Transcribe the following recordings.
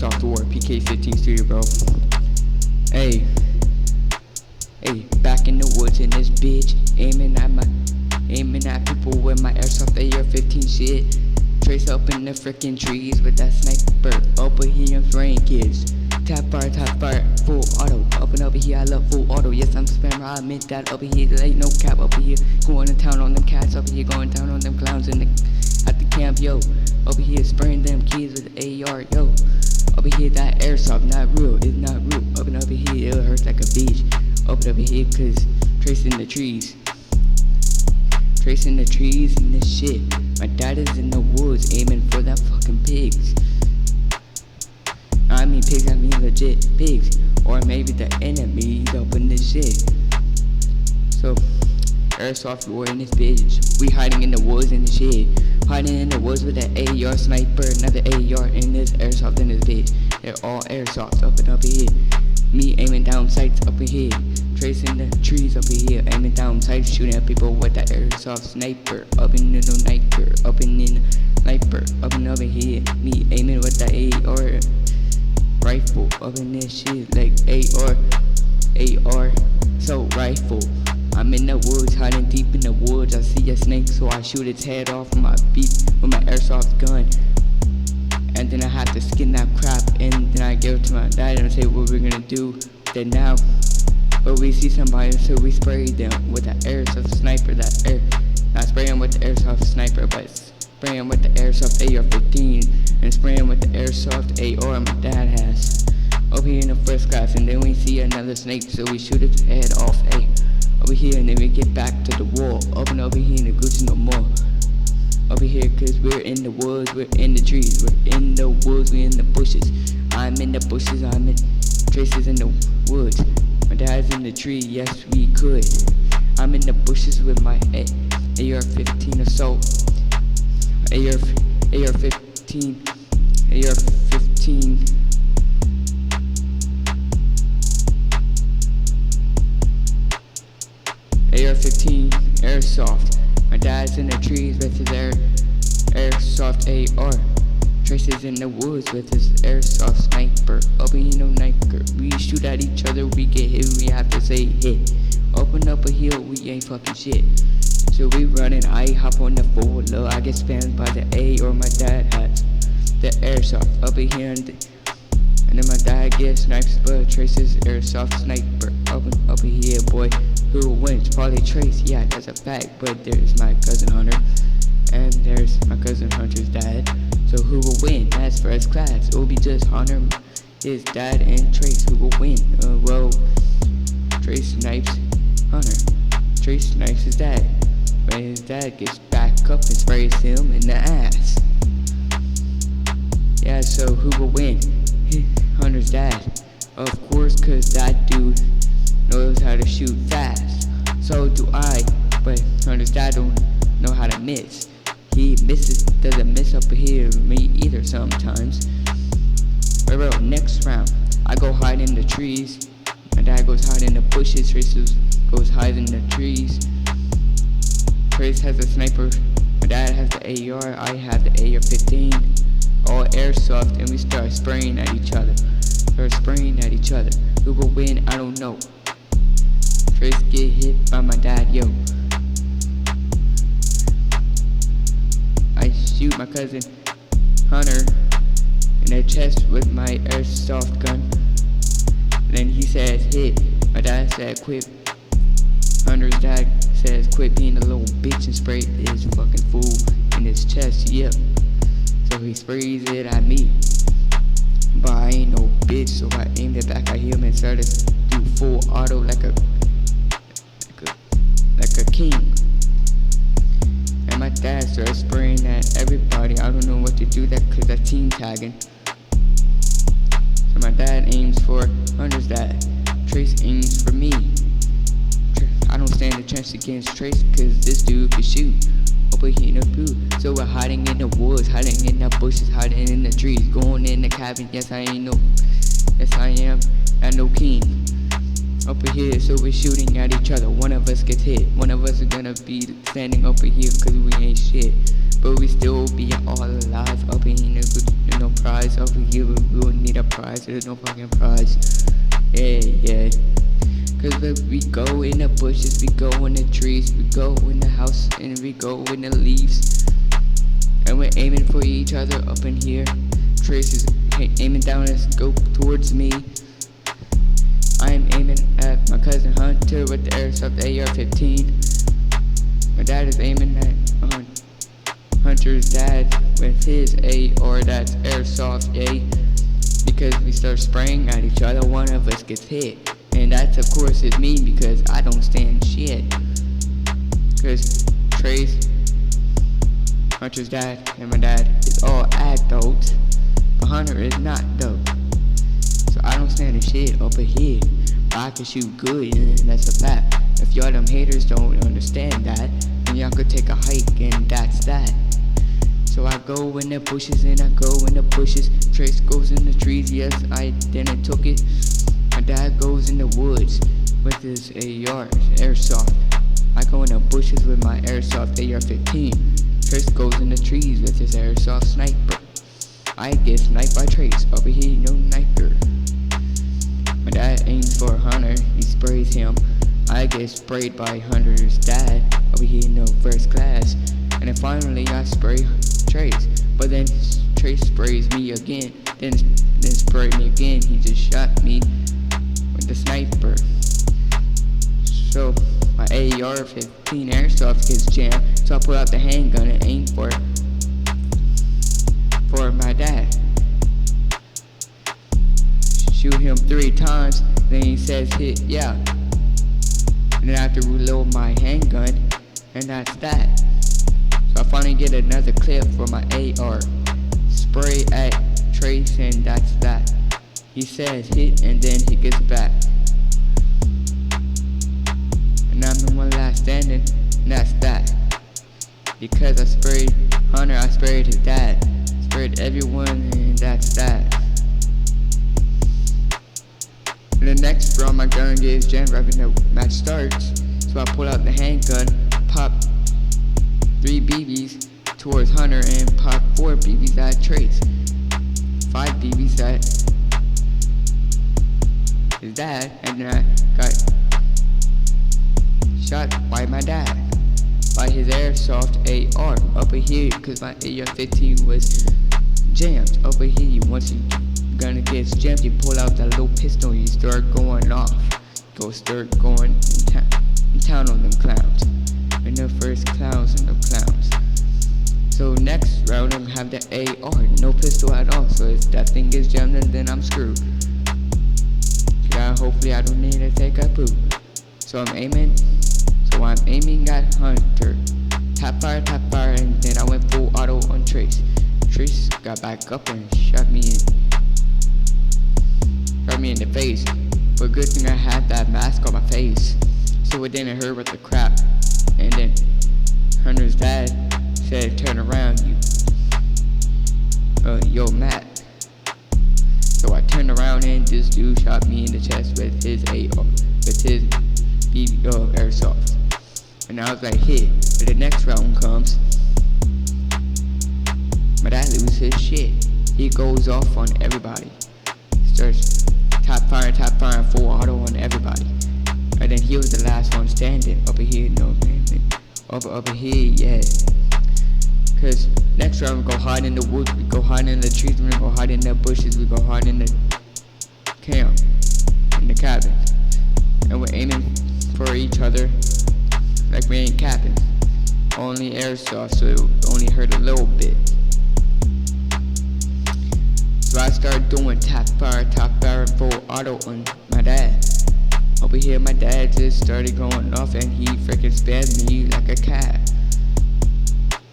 AIRSOFT WAR-PKU15 studio, bro. Hey, back in the woods in this bitch, aiming at people with my airsoft AR-15 shit. Trace up in the freaking trees with that sniper. Over here I'm spraying kids. Tap fire, full auto. Up and over here I love full auto. Yes, I'm spammer, I admit that. Over here there ain't no cap. Over here going to town on them cats. Over here going down on them clowns at the camp, yo. Over here spraying them kids with the AR, yo. Over here that airsoft not real, it's not real. Up and over here it hurts like a beach. Up and over here cause tracing the trees. Tracing the trees and this shit. My dad is in the woods aiming for that fucking pigs. I mean pigs, I mean legit pigs. Or maybe the enemy up in this shit. So, airsoft war in this bitch. We hiding in the woods in the shit. Hiding in the woods with an AR sniper, another AR in this airsoft in this bitch. They're all airsoft up and up here. Me aiming down sights up here. Tracing the trees up here, aiming down sights, shooting at people with the airsoft sniper. Up in the sniper, up in the sniper, up and over here. Me aiming with the AR rifle, up in this shit like AR, so rifle. I'm in the woods, hiding deep in the woods. I see a snake, so I shoot its head off with my airsoft gun. And then I have to skin that crap, and then I give it to my dad and say what we're gonna do then now. But we see somebody, so we spray them with the airsoft sniper. Not spray them with the airsoft sniper, but spray them with the airsoft AR-15 and spray them with the airsoft AR my dad has over here in the first class. And then we see another snake, so we shoot its head off over here, and then we get back to the wall. Up and over here in the Gucci no more. Over here, cause we're in the woods, we're in the trees, we're in the woods, we're in the bushes. I'm in the bushes, I'm in traces in the woods. My dad's in the tree, yes we could. I'm in the bushes with my AR-15 assault. AR-15 airsoft. My dad's in the trees with his airsoft AR. Traces in the woods with his airsoft sniper. Up in no sniper. We shoot at each other, we get hit, we have to say hit. Open up a hill, we ain't fucking shit. So we running, I hop on the forward low. I get spammed by the A, my dad has the airsoft up in here, and then my dad gets snipes, but Trace's airsoft sniper up in here, boy. Who wins? Probably Trace, yeah, that's a fact. But there's my cousin Hunter, and there's my cousin Hunter's dad. So who will win? That's first class. It will be just Hunter, his dad, and Trace who will win. Well, Trace snipes Hunter. Trace snipes his dad. But his dad gets back up and sprays him in the ass. Yeah, so who will win? Hunter's dad. Of course, cause that dude knows how to shoot fast. So do I, but Hunter's dad don't know how to miss. He doesn't miss up here with me either sometimes. But bro, next round, I go hide in the trees. My dad goes hide in the bushes. Trace goes hide in the trees. Trace has a sniper. My dad has the AR. I have the AR-15. All airsoft, and we start spraying at each other. Who will win? I don't know. Trace get hit by my dad, yo. I shoot my cousin Hunter in the chest with my airsoft gun. And then he says hit. My dad said quit. Hunter's dad says quit being a little bitch and sprayed his fucking fool in his chest, yep. So he sprays it at me. But I ain't no bitch, so I aimed it back at him and started to do full auto like a king. And my dad started spraying at everybody. I don't know what to do that cause that's team tagging. So my dad aims for Hunter's dad. Trace aims for me. I don't stand a chance against Trace cause this dude can shoot. Over here in the blue. So we're hiding in the woods, hiding in the bushes, hiding in the trees, going in the cabin. Yes I am no king. Over here, so we're shooting at each other. One of us gets hit. One of us is gonna be standing over here cause we ain't shit. But we still be all alive up in here, no pride. prize over here. We don't need a prize. There's no fucking prize. Yeah. Cause we go in the bushes, we go in the trees, we go in the house, and we go in the leaves. And we're aiming for each other up in here. Trace is aiming down and scope towards me. I am aiming at my cousin Hunter with the AIRSOFT AR-15. My dad is aiming at Hunter's dad with his AR, that's AIRSOFT A. Because we start spraying at each other, one of us gets hit. And that's of course is me because I don't stand shit. Cause Trace, Hunter's dad, and my dad is all adults, but Hunter is not though. So I don't stand a shit over here, but I can shoot good, and that's a fact. If y'all them haters don't understand that, then y'all could take a hike, and that's that. So I go in the bushes and I go in the bushes. Trace goes in the trees, yes, I didn't took it. My dad goes in the woods with his AR, AIRSOFT. I go in the bushes with my AIRSOFT AR-15. Trace goes in the trees with his AIRSOFT sniper. I get sniped by Trace, over here no sniper. My dad aims for Hunter, he sprays him. I get sprayed by Hunter's dad, over here no first class. And then finally I spray Trace, but then Trace sprays me again, then sprayed me again. He just shot me with the sniper. So my AR-15 AIRSOFT gets jammed, so I pull out the handgun and aim for my dad. Shoot him 3 times, then he says hit, yeah. And then I have to reload my handgun, and that's that. So I finally get another clip for my AR. Spray at Trace, and that's that. He says hit, and then he gets back. And I'm the one last standing, and that's that. Because I sprayed Hunter, I sprayed his dad. Sprayed everyone, and that's that. And the next round my gun gets jammed right when the match starts. So I pull out the handgun, pop 3 BBs towards Hunter, and pop 4 BBs at Trace. 5 BBs at his dad, and then I got shot by my dad, by his AIRSOFT AR over here, cause my AR-15 was jammed over here. Once your gun gets jammed, you pull out that little pistol, you start going off. Start going in town on them clowns. And the first clowns and the clowns. So next round I'm gonna have the AR, no pistol at all. So if that thing gets jammed, then I'm screwed. Hopefully I don't need to take a poop. So I'm aiming at Hunter. Tap fire, and then I went full auto on Trace. Trace got back up and shot me in the face. But good thing I had that mask on my face, so it didn't hurt with the crap. And then Hunter's dad said, turn around, yo Matt. So I turned around and this dude shot me in the chest with his AR, with his AIRSOFT. And I was like, hit. But the next round comes, my dad loses his shit. He goes off on everybody. Starts top fire, full auto on everybody. And then he was the last one standing over here, no man. Over here, yeah. Cause next round we go hide in the woods, we go hide in the trees, we go hide in the bushes, we go hide in the camp, in the cabin. And we're aiming for each other like we ain't capping. Only AIRSOFT, so it'll only hurt a little bit. So I started doing top fire, full auto on my dad. Over here my dad just started going off and he freaking spammed me like a cat.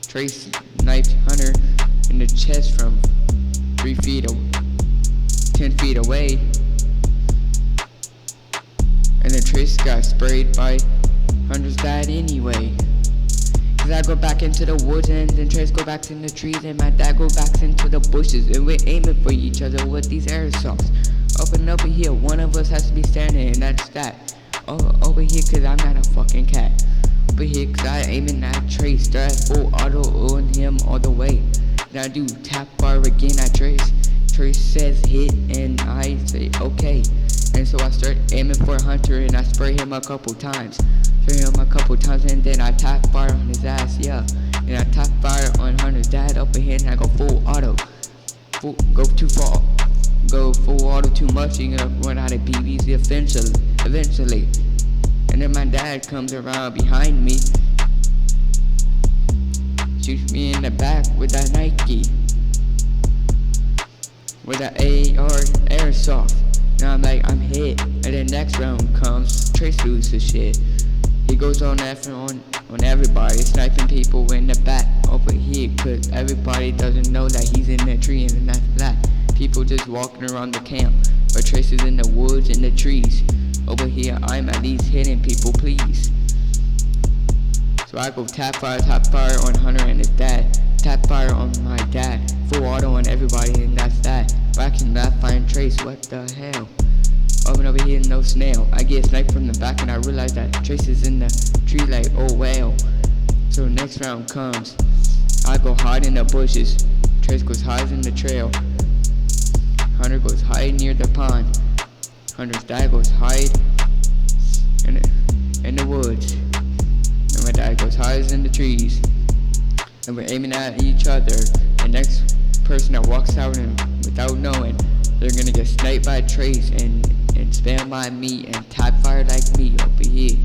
Trace knifed Hunter in the chest from 10 feet away. And then Trace got sprayed by Hunter's dad anyway. Cause I go back into the woods and then Trace go back in the trees and my dad go back into the bushes. And we're aiming for each other with these AIRSOFTs. Up and over here, one of us has to be standing, and that's that. Over here, cause I'm not a fucking cat. Over here, cause I aiming at Trace. Start full auto on him all the way. Then I do tap fire again at Trace. Trace says hit, and I say okay. And so I start aiming for Hunter, and I spray him a couple times. And then I tap fire on his ass, yeah. And I tap fire on Hunter's dad up ahead, and I go full auto. Go too far. Go full auto too much, you're gonna run out of BBs eventually. And then my dad comes around behind me, shoots me in the back with that Nike, with that AR airsoft. And I'm like, I'm hit. And then next round comes, Trace loses shit. He goes on everybody, sniping people in the back over here, cause everybody doesn't know that he's in the tree, and then after that, people just walking around the camp, but Trace is in the woods and the trees. Over here, I'm at least hitting people, please. So I go tap fire on Hunter and his dad, tap fire on my dad, full auto on everybody, and that's that. But I cannot find Trace, what the hell? Over here, no snail. I get sniped from the back, and I realize that Trace is in the tree, like, oh well. So next round comes, I go hide in the bushes, Trace goes hide in the trail, Hunter goes hide near the pond, Hunter's dad goes hide in the woods, and my dad goes hide in the trees, and we're aiming at each other. And next person that walks out and without knowing, they're gonna get sniped by Trace and spam by me and tap fire like me over here.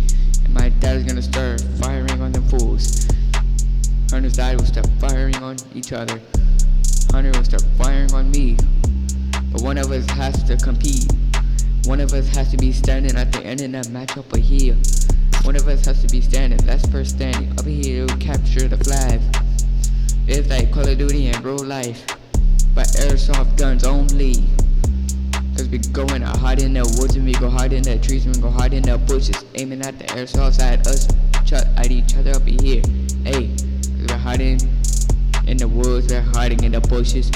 And my dad is gonna start firing on them fools. Hunter's dad will start firing on each other. Hunter will start firing on me. But one of us has to compete. One of us has to be standing at the end of that match over here. One of us has to be standing. Last person standing over here to capture the flag. It's like Call of Duty in real life, but airsoft guns only. Cause we go in hide in the woods, and we go hide in the trees, and we go hide in the bushes, aiming at the airsofts at us, at each other up here. Hey, cause we're hiding in the woods, we're hiding in the bushes,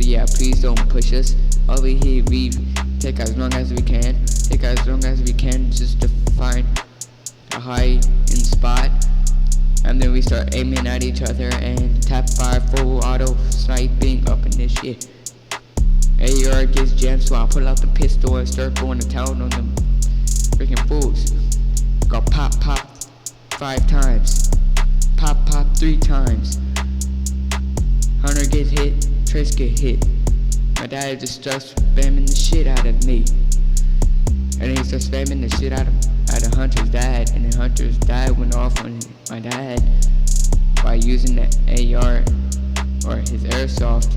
yeah, please don't push us. Over here, we take as long as we can, just to find a hiding spot. And then we start aiming at each other and tap fire, full auto sniping up in this shit. AR gets jammed, so I pull out the pistol and start going to town on them freaking fools. Go pop 5 times, pop 3 times. Hunter gets hit, Trace get hit. My dad just starts spamming the shit out of me, and then he starts spamming the shit out of Hunter's dad, and then Hunter's dad went off on my dad by using the AR or his airsoft.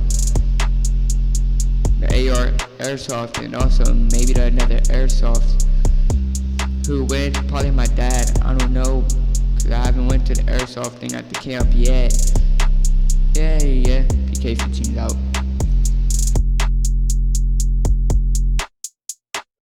The AR airsoft, and also maybe another airsoft. Who wins? Probably my dad. I don't know, cause I haven't went to the airsoft thing at the camp yet. Yeah. PK15's out.